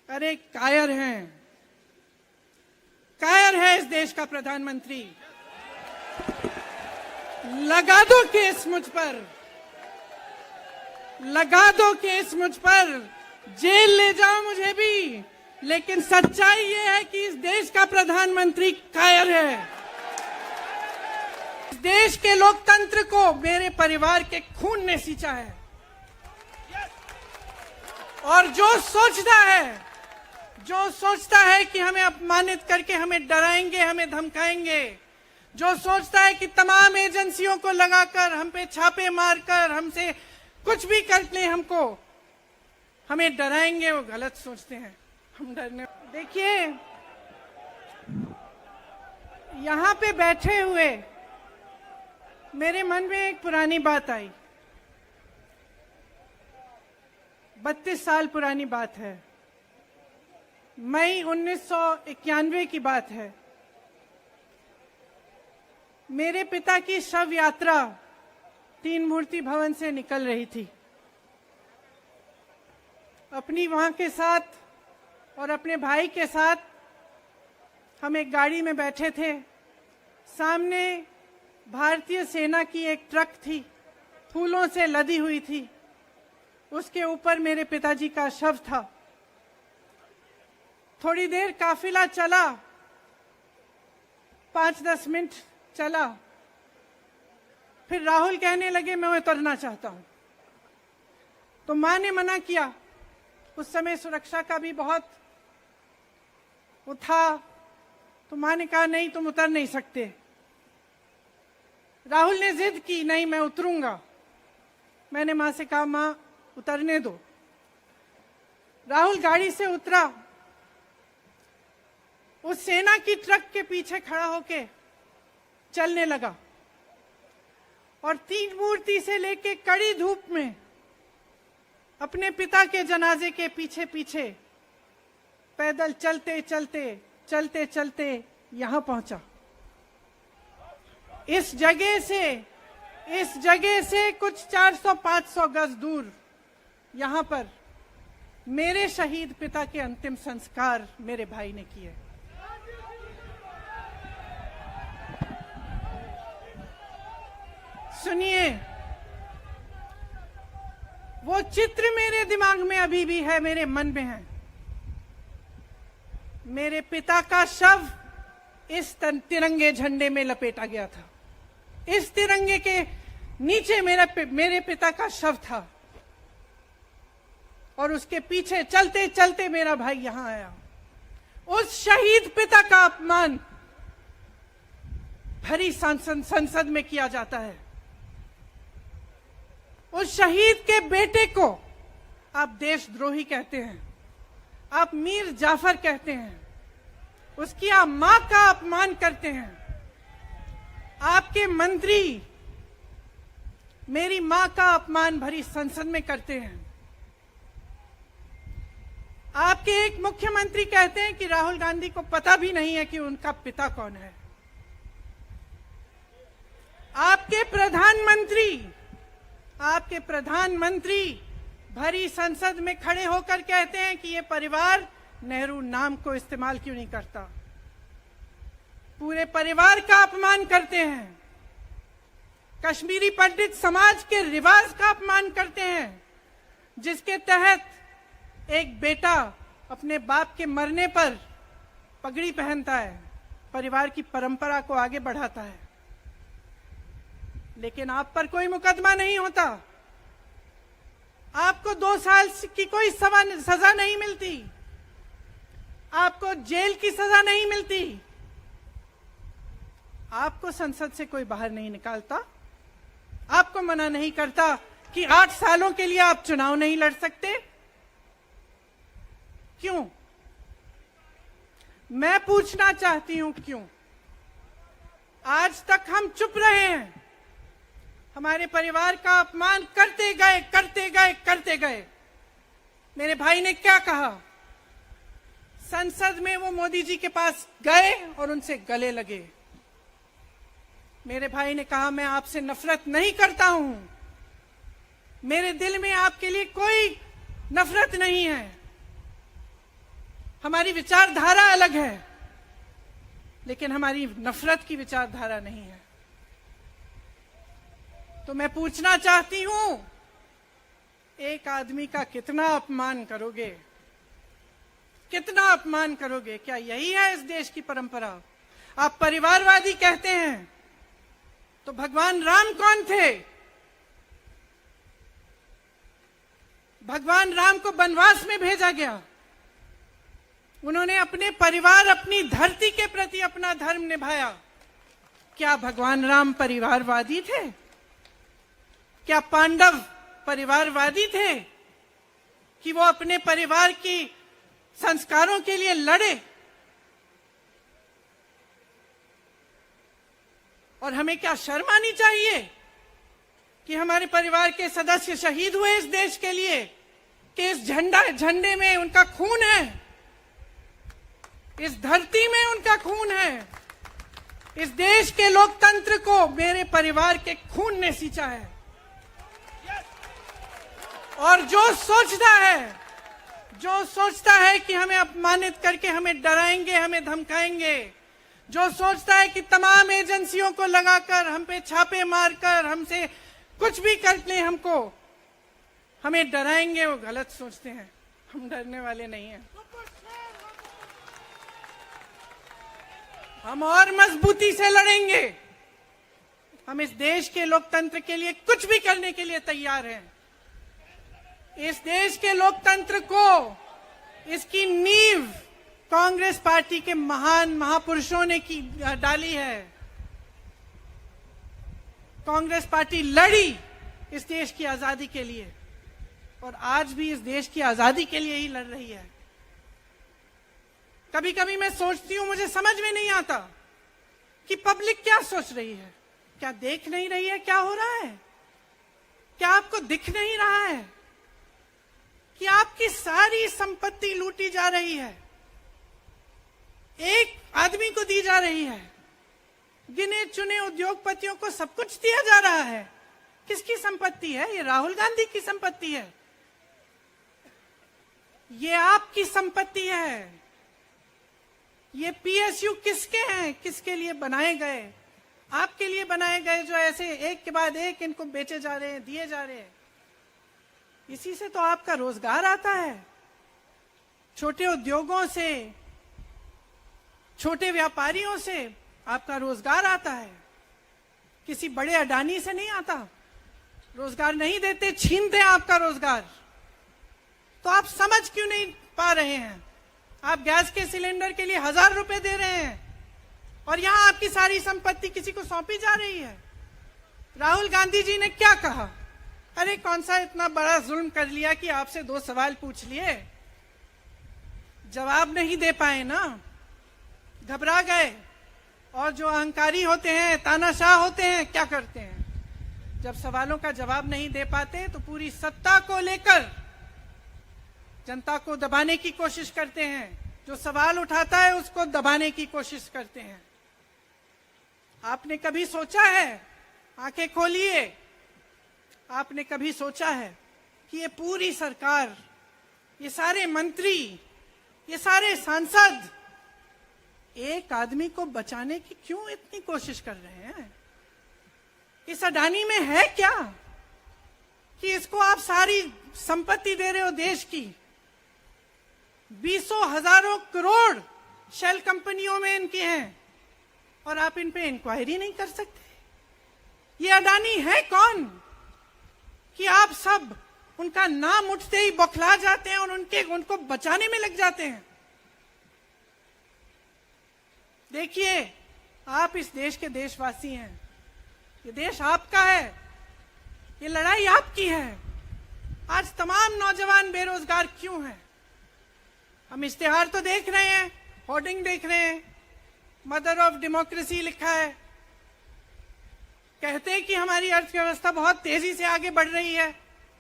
अरे कायर हैं, कायर है इस देश का प्रधानमंत्री। लगा दो केस मुझ पर, लगा दो केस मुझ पर, जेल ले जाओ मुझे भी, लेकिन सच्चाई ये है कि इस देश का प्रधानमंत्री कायर है। इस देश के लोकतंत्र को मेरे परिवार के खून ने सींचा है। और जो सोचता है कि हमें अपमानित करके हमें डराएंगे, हमें धमकाएंगे, जो सोचता है कि तमाम एजेंसियों को लगाकर हम पे छापे मारकर हमसे कुछ भी कर ले, हमको हमें डराएंगे, वो गलत सोचते हैं। हम डरने, देखिए यहां पे बैठे हुए मेरे मन में एक पुरानी बात आई। 32 साल पुरानी बात है, मई 1991 की बात है। मेरे पिता की शव यात्रा तीन मूर्ति भवन से निकल रही थी। अपनी मां के साथ और अपने भाई के साथ हम एक गाड़ी में बैठे थे। सामने भारतीय सेना की एक ट्रक थी, फूलों से लदी हुई थी। उसके ऊपर मेरे पिताजी का शव था। थोड़ी देर काफिला चला, 5-10 मिनट चला, फिर राहुल कहने लगे मैं उतरना चाहता हूं। तो मां ने मना किया। उस समय सुरक्षा का भी बहुत वो था, तो मां ने कहा नहीं, तुम उतर नहीं सकते। राहुल ने जिद की, नहीं मैं उतरूंगा। मैंने मां से कहा मां उतरने दो। राहुल गाड़ी से उतरा, उस सेना की ट्रक के पीछे खड़ा होके चलने लगा और तीन मूर्ति से लेके कड़ी धूप में अपने पिता के जनाजे के पीछे पीछे पैदल चलते चलते यहां पहुंचा। इस जगह से कुछ 400-500 गज दूर यहां पर मेरे शहीद पिता के अंतिम संस्कार मेरे भाई ने किए। सुनिए, वो चित्र मेरे दिमाग में अभी भी है, मेरे मन में है। मेरे पिता का शव इस तिरंगे झंडे में लपेटा गया था। इस तिरंगे के नीचे मेरे पिता का शव था और उसके पीछे चलते चलते मेरा भाई यहां आया। उस शहीद पिता का अपमान भरी संसद में किया जाता है। उस शहीद के बेटे को आप देशद्रोही कहते हैं, आप मीर जाफर कहते हैं, उसकी आप मां का अपमान करते हैं। आपके मंत्री मेरी मां का अपमान भरी संसद में करते हैं। आपके एक मुख्यमंत्री कहते हैं कि राहुल गांधी को पता भी नहीं है कि उनका पिता कौन है। आपके प्रधानमंत्री भरी संसद में खड़े होकर कहते हैं कि ये परिवार नेहरू नाम को इस्तेमाल क्यों नहीं करता। पूरे परिवार का अपमान करते हैं। कश्मीरी पंडित समाज के रिवाज का अपमान करते हैं, जिसके तहत एक बेटा अपने बाप के मरने पर पगड़ी पहनता है, परिवार की परंपरा को आगे बढ़ाता है। लेकिन आप पर कोई मुकदमा नहीं होता, आपको 2 साल की कोई सजा नहीं मिलती, आपको जेल की सजा नहीं मिलती, आपको संसद से कोई बाहर नहीं निकालता, आपको मना नहीं करता कि 8 सालों के लिए आप चुनाव नहीं लड़ सकते। क्यों? मैं पूछना चाहती हूं क्यों? आज तक हम चुप रहे हैं, हमारे परिवार का अपमान करते गए। मेरे भाई ने क्या कहा? संसद में वो मोदी जी के पास गए और उनसे गले लगे। मेरे भाई ने कहा मैं आपसे नफरत नहीं करता हूं, मेरे दिल में आपके लिए कोई नफरत नहीं है, हमारी विचारधारा अलग है, लेकिन हमारी नफरत की विचारधारा नहीं है। तो मैं पूछना चाहती हूं, एक आदमी का कितना अपमान करोगे, कितना अपमान करोगे? क्या यही है इस देश की परंपरा? आप परिवारवादी कहते हैं, तो भगवान राम कौन थे? भगवान राम को वनवास में भेजा गया, उन्होंने अपने परिवार, अपनी धरती के प्रति अपना धर्म निभाया। क्या भगवान राम परिवारवादी थे? क्या पांडव परिवारवादी थे कि वो अपने परिवार की संस्कारों के लिए लड़े? और हमें क्या शर्म आनी चाहिए कि हमारे परिवार के सदस्य शहीद हुए इस देश के लिए, कि इस झंडे में उनका खून है, इस धरती में उनका खून है, इस देश के लोकतंत्र को मेरे परिवार के खून ने सींचा है। और जो सोचता है कि हमें अपमानित करके हमें डराएंगे, हमें धमकाएंगे, जो सोचता है कि तमाम एजेंसियों को लगाकर, हम पे छापे मारकर, हमसे कुछ भी कर ले, हमको हमें डराएंगे, वो गलत सोचते हैं। हम डरने वाले नहीं हैं। हम और मजबूती से लड़ेंगे। हम इस देश के लोकतंत्र के लिए कुछ भी करने के लिए तैयार हैं। इस देश के लोकतंत्र को, इसकी नींव कांग्रेस पार्टी के महान महापुरुषों ने डाली है। कांग्रेस पार्टी लड़ी इस देश की आजादी के लिए, और आज भी इस देश की आजादी के लिए ही लड़ रही है। कभी कभी मैं सोचती हूं, मुझे समझ में नहीं आता कि पब्लिक क्या सोच रही है। क्या देख नहीं रही है क्या हो रहा है? क्या आपको दिख नहीं रहा है कि आपकी सारी संपत्ति लूटी जा रही है, एक आदमी को दी जा रही है, गिने चुने उद्योगपतियों को सब कुछ दिया जा रहा है? किसकी संपत्ति है? ये राहुल गांधी की संपत्ति है, ये आपकी संपत्ति है। ये पीएसयू किसके हैं? किसके लिए बनाए गए? आपके लिए बनाए गए, जो ऐसे एक के बाद एक इनको बेचे जा रहे हैं, दिए जा रहे हैं। इसी से तो आपका रोजगार आता है। छोटे उद्योगों से, छोटे व्यापारियों से आपका रोजगार आता है। किसी बड़े अडानी से नहीं आता। रोजगार नहीं देते, छीनते हैं आपका रोजगार। तो आप समझ क्यों नहीं पा रहे हैं? आप गैस के सिलेंडर के लिए 1000 रुपए दे रहे हैं, और यहां आपकी सारी संपत्ति किसी को सौंपी जा रही है। राहुल गांधी जी ने क्या कहा? अरे कौन सा इतना बड़ा जुल्म कर लिया कि आपसे 2 सवाल पूछ लिए, जवाब नहीं दे पाए ना, घबरा गए। और जो अहंकारी होते हैं, तानाशाह होते हैं, क्या करते हैं? जब सवालों का जवाब नहीं दे पाते तो पूरी सत्ता को लेकर जनता को दबाने की कोशिश करते हैं। जो सवाल उठाता है उसको दबाने की कोशिश करते हैं। आपने कभी सोचा है, आंखें खोलिए, आपने कभी सोचा है कि ये पूरी सरकार, ये सारे मंत्री, ये सारे सांसद एक आदमी को बचाने की क्यों इतनी कोशिश कर रहे हैं? इस अडानी में है क्या कि इसको आप सारी संपत्ति दे रहे हो देश की? 20 हजारों करोड़ शेल कंपनियों में इनकी हैं, और आप इन पे इंक्वायरी नहीं कर सकते। ये अडानी है कौन कि आप सब उनका नाम उठते ही बौखला जाते हैं और उनको बचाने में लग जाते हैं? देखिए, आप इस देश के देशवासी हैं, ये देश आपका है, ये लड़ाई आपकी है। आज तमाम नौजवान बेरोजगार क्यों हैं? हम इश्तेहार तो देख रहे हैं, होर्डिंग देख रहे हैं, मदर ऑफ डेमोक्रेसी लिखा है, कहते हैं कि हमारी अर्थव्यवस्था बहुत तेजी से आगे बढ़ रही है,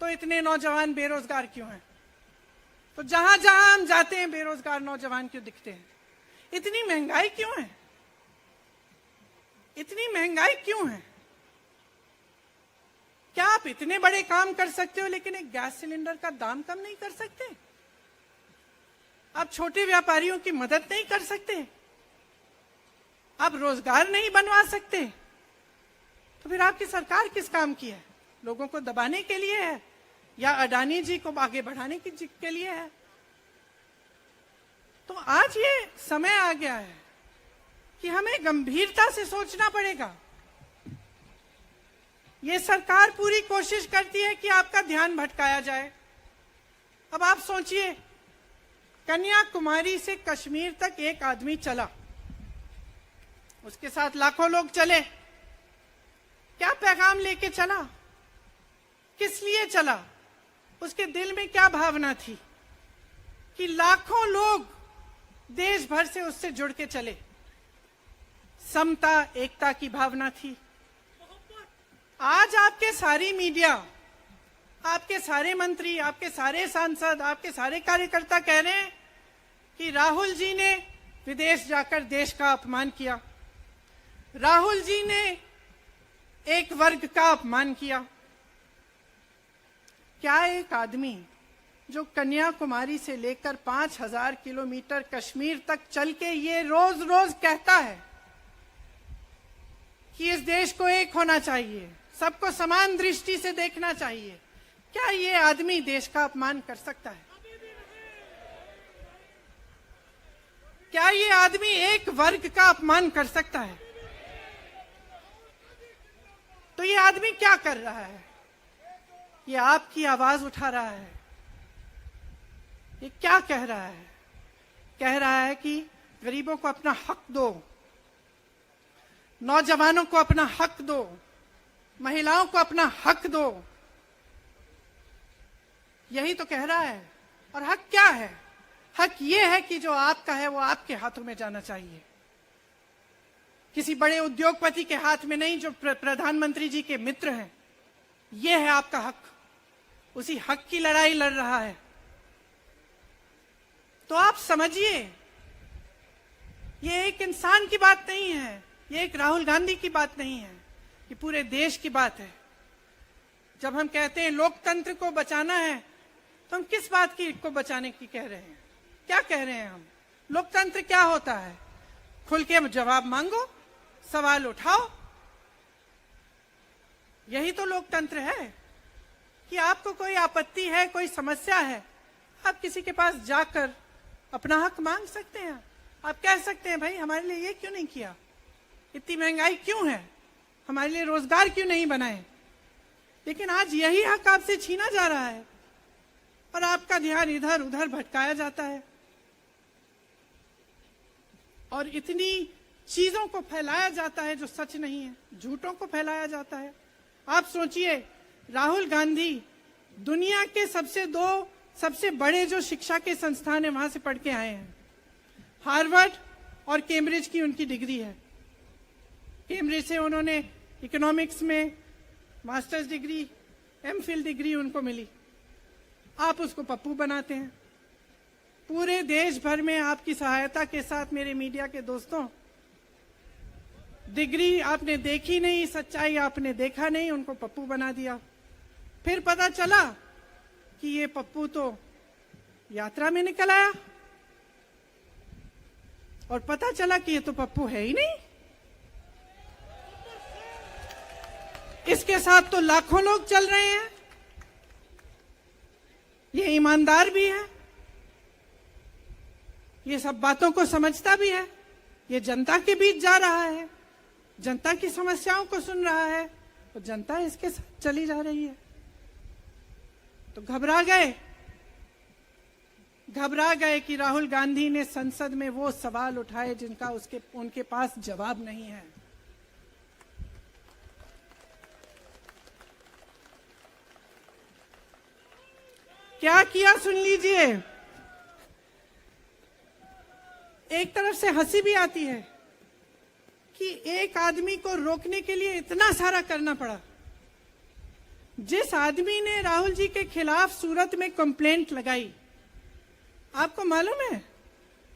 तो इतने नौजवान बेरोजगार क्यों हैं? तो जहां जहां हम जाते हैं बेरोजगार नौजवान क्यों दिखते हैं? इतनी महंगाई क्यों है? इतनी महंगाई क्यों है? क्या आप इतने बड़े काम कर सकते हो लेकिन एक गैस सिलेंडर का दाम कम नहीं कर सकते? आप छोटे व्यापारियों की मदद नहीं कर सकते? आप रोजगार नहीं बनवा सकते? तो फिर आपकी सरकार किस काम की है? लोगों को दबाने के लिए है या अडानी जी को आगे बढ़ाने के लिए है? तो आज ये समय आ गया है कि हमें गंभीरता से सोचना पड़ेगा। ये सरकार पूरी कोशिश करती है कि आपका ध्यान भटकाया जाए। अब आप सोचिए, कन्याकुमारी से कश्मीर तक एक आदमी चला, उसके साथ लाखों लोग चले। क्या पैगाम लेके चला? किस लिए चला? उसके दिल में क्या भावना थी कि लाखों लोग देश भर से उससे जुड़ के चले? समता, एकता की भावना थी। आज आपके सारी मीडिया, आपके सारे मंत्री, आपके सारे सांसद, आपके सारे कार्यकर्ता कह रहे हैं कि राहुल जी ने विदेश जाकर देश का अपमान किया, राहुल जी ने एक वर्ग का अपमान किया। क्या एक आदमी जो कन्याकुमारी से लेकर 5000 किलोमीटर कश्मीर तक चल के ये रोज रोज कहता है कि इस देश को एक होना चाहिए, सबको समान दृष्टि से देखना चाहिए, क्या ये आदमी देश का अपमान कर सकता है? क्या ये आदमी एक वर्ग का अपमान कर सकता है? तो ये आदमी क्या कर रहा है? ये आपकी आवाज उठा रहा है। ये क्या कह रहा है? कह रहा है कि गरीबों को अपना हक दो, नौजवानों को अपना हक दो, महिलाओं को अपना हक दो। यही तो कह रहा है। और हक क्या है? हक ये है कि जो आपका है वो आपके हाथों में जाना चाहिए, किसी बड़े उद्योगपति के हाथ में नहीं, जो प्रधानमंत्री जी के मित्र हैं। ये है आपका हक। उसी हक की लड़ाई लड़ रहा है। तो आप समझिए, ये एक इंसान की बात नहीं है, ये एक राहुल गांधी की बात नहीं है, ये पूरे देश की बात है। जब हम कहते हैं लोकतंत्र को बचाना है, तो हम किस बात की को बचाने की कह रहे हैं? क्या कह रहे हैं हम? लोकतंत्र क्या होता है? खुल के जवाब मांगो, सवाल उठाओ। यही तो लोकतंत्र है कि आपको कोई आपत्ति है, कोई समस्या है, आप किसी के पास जाकर अपना हक मांग सकते हैं। आप कह सकते हैं, भाई हमारे लिए ये क्यों नहीं किया, इतनी महंगाई क्यों है, हमारे लिए रोजगार क्यों नहीं बनाए। लेकिन आज यही हक आपसे छीना जा रहा है और आपका ध्यान इधर उधर भटकाया जाता है और इतनी चीजों को फैलाया जाता है जो सच नहीं है, झूठों को फैलाया जाता है। आप सोचिए, राहुल गांधी दुनिया के सबसे बड़े जो शिक्षा के संस्थान है वहां से पढ़ के आए हैं। हार्वर्ड और कैम्ब्रिज की उनकी डिग्री है। कैम्ब्रिज से उन्होंने इकोनॉमिक्स में मास्टर्स डिग्री, एमफिल डिग्री उनको मिली। आप उसको पप्पू बनाते हैं। पूरे देश भर में आपकी सहायता के साथ मेरे मीडिया के दोस्तों, डिग्री आपने देखी नहीं, सच्चाई आपने देखा नहीं, उनको पप्पू बना दिया। फिर पता चला कि ये पप्पू तो यात्रा में निकल आया और पता चला कि ये तो पप्पू है ही नहीं। इसके साथ तो लाखों लोग चल रहे हैं। ये ईमानदार भी है, ये सब बातों को समझता भी है, ये जनता के बीच जा रहा है, जनता की समस्याओं को सुन रहा है, तो जनता इसके साथ चली जा रही है। तो घबरा गए कि राहुल गांधी ने संसद में वो सवाल उठाए जिनका उनके पास जवाब नहीं है। क्या किया सुन लीजिए। एक तरफ से हंसी भी आती है कि एक आदमी को रोकने के लिए इतना सारा करना पड़ा। जिस आदमी ने राहुल जी के खिलाफ सूरत में कंप्लेंट लगाई, आपको मालूम है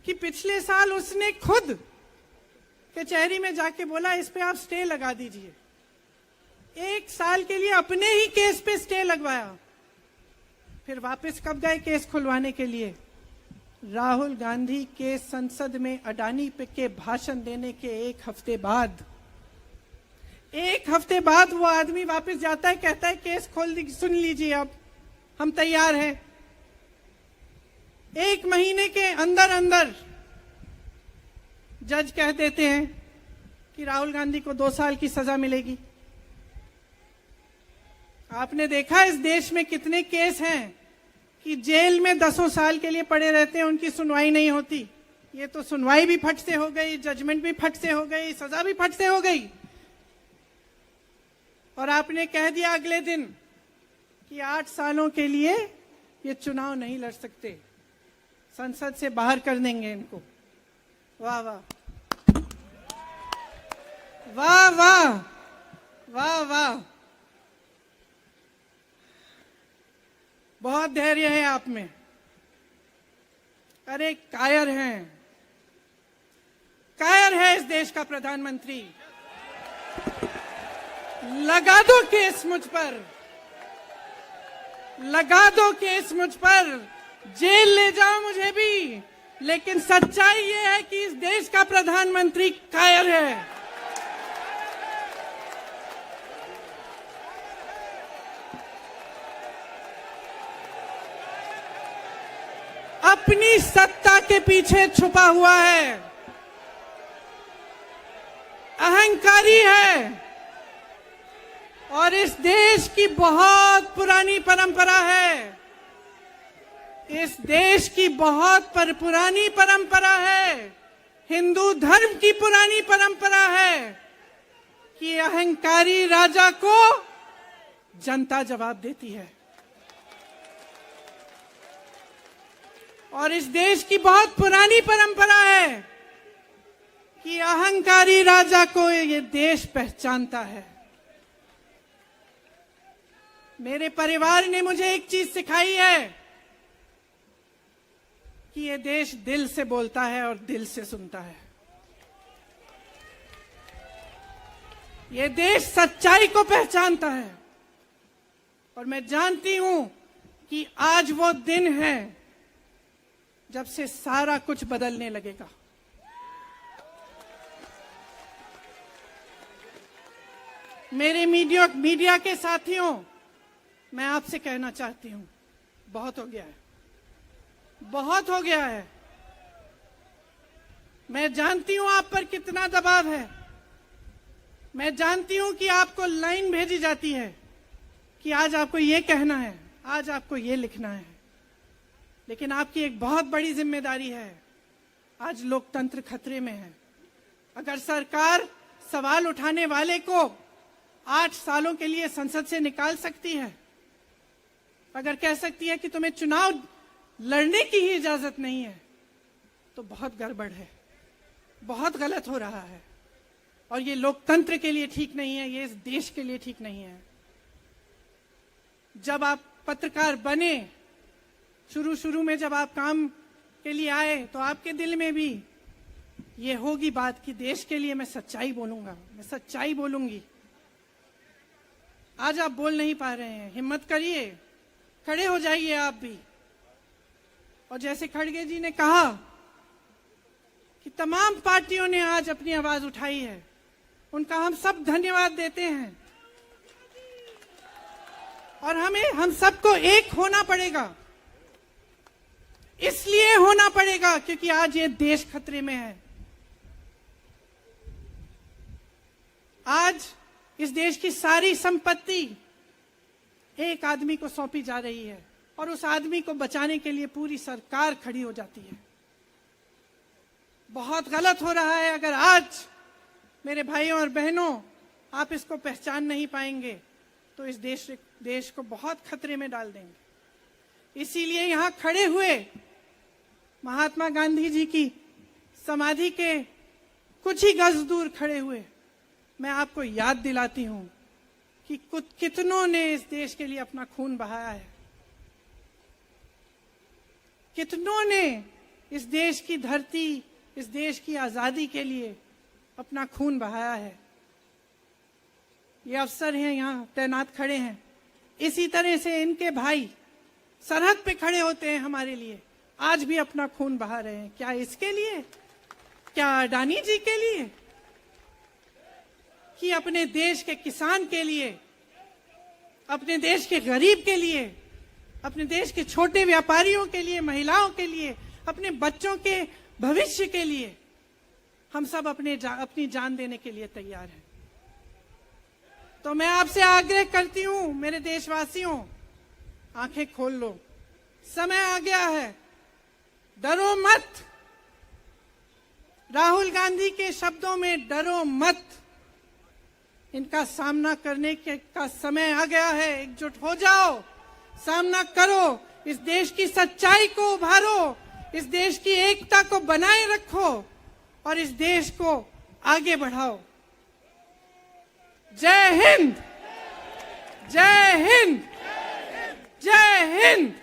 कि पिछले साल उसने खुद कचहरी में जाके बोला इस पे आप स्टे लगा दीजिए। 1 साल के लिए अपने ही केस पे स्टे लगवाया। फिर वापस कब गए केस खुलवाने के लिए? राहुल गांधी के संसद में अडानी पे के भाषण देने के एक हफ्ते बाद वो आदमी वापस जाता है, कहता है केस खोल दी, सुन लीजिए अब हम तैयार हैं। 1 महीने के अंदर अंदर जज कह देते हैं कि राहुल गांधी को 2 साल की सजा मिलेगी। आपने देखा इस देश में कितने केस हैं कि जेल में 10 साल के लिए पड़े रहते हैं, उनकी सुनवाई नहीं होती। ये तो सुनवाई भी फट से हो गई, जजमेंट भी फट से हो गई, सजा भी फट से हो गई। और आपने कह दिया अगले दिन कि 8 सालों के लिए ये चुनाव नहीं लड़ सकते, संसद से बाहर कर देंगे इनको। वाह वाह वाह वाह वाह वाह, बहुत धैर्य है आप में। अरे कायर है इस देश का प्रधानमंत्री। लगा दो केस मुझ पर, लगा दो केस मुझ पर, जेल ले जाओ मुझे भी, लेकिन सच्चाई ये है कि इस देश का प्रधानमंत्री कायर है। अपनी सत्ता के पीछे छुपा हुआ है, अहंकारी है, और इस देश की बहुत पुरानी परंपरा है, इस देश की बहुत पुरानी परंपरा है, हिंदू धर्म की पुरानी परंपरा है कि अहंकारी राजा को जनता जवाब देती है। और इस देश की बहुत पुरानी परंपरा है कि अहंकारी राजा को ये देश पहचानता है। मेरे परिवार ने मुझे एक चीज सिखाई है कि ये देश दिल से बोलता है और दिल से सुनता है। ये देश सच्चाई को पहचानता है, और मैं जानती हूं कि आज वो दिन है जब से सारा कुछ बदलने लगेगा। मेरे मीडिया के साथियों, मैं आपसे कहना चाहती हूं, बहुत हो गया है, बहुत हो गया है। मैं जानती हूं आप पर कितना दबाव है, मैं जानती हूं कि आपको लाइन भेजी जाती है कि आज आपको ये कहना है, आज आपको ये लिखना है, लेकिन आपकी एक बहुत बड़ी जिम्मेदारी है। आज लोकतंत्र खतरे में है। अगर सरकार सवाल उठाने वाले को 8 सालों के लिए संसद से निकाल सकती है, अगर कह सकती है कि तुम्हें चुनाव लड़ने की ही इजाजत नहीं है, तो बहुत गड़बड़ है, बहुत गलत हो रहा है, और ये लोकतंत्र के लिए ठीक नहीं है, ये इस देश के लिए ठीक नहीं है। जब आप पत्रकार बने, शुरू में जब आप काम के लिए आए, तो आपके दिल में भी ये होगी बात कि देश के लिए मैं सच्चाई बोलूंगा, मैं सच्चाई बोलूंगी। आज आप बोल नहीं पा रहे हैं, हिम्मत करिए, खड़े हो जाइए आप भी। और जैसे खड़गे जी ने कहा कि तमाम पार्टियों ने आज अपनी आवाज उठाई है, उनका हम सब धन्यवाद देते हैं। और हम सबको एक होना पड़ेगा, इसलिए होना पड़ेगा क्योंकि आज ये देश खतरे में है। आज इस देश की सारी संपत्ति एक आदमी को सौंपी जा रही है, और उस आदमी को बचाने के लिए पूरी सरकार खड़ी हो जाती है। बहुत गलत हो रहा है। अगर आज मेरे भाइयों और बहनों आप इसको पहचान नहीं पाएंगे तो इस देश को बहुत खतरे में डाल देंगे। इसीलिए यहां खड़े हुए महात्मा गांधी जी की समाधि के कुछ ही गज दूर खड़े हुए मैं आपको याद दिलाती हूं कि कितनों ने इस देश के लिए अपना खून बहाया है, कितनों ने इस देश की धरती, इस देश की आजादी के लिए अपना खून बहाया है। ये अफसर हैं यहाँ तैनात खड़े हैं, इसी तरह से इनके भाई सरहद पे खड़े होते हैं हमारे लिए, आज भी अपना खून बहा रहे हैं। क्या इसके लिए? क्या अडानी जी के लिए? कि अपने देश के किसान के लिए, अपने देश के गरीब के लिए, अपने देश के छोटे व्यापारियों के लिए, महिलाओं के लिए, अपने बच्चों के भविष्य के लिए हम सब अपनी जान देने के लिए तैयार हैं। तो मैं आपसे आग्रह करती हूं, मेरे देशवासियों, आंखें खोल लो, समय आ गया है, डरो मत। राहुल गांधी के शब्दों में डरो मत। इनका सामना करने का समय आ गया है। एकजुट हो जाओ, सामना करो, इस देश की सच्चाई को उभारो, इस देश की एकता को बनाए रखो और इस देश को आगे बढ़ाओ। जय हिंद, जय हिंद, जय हिंद।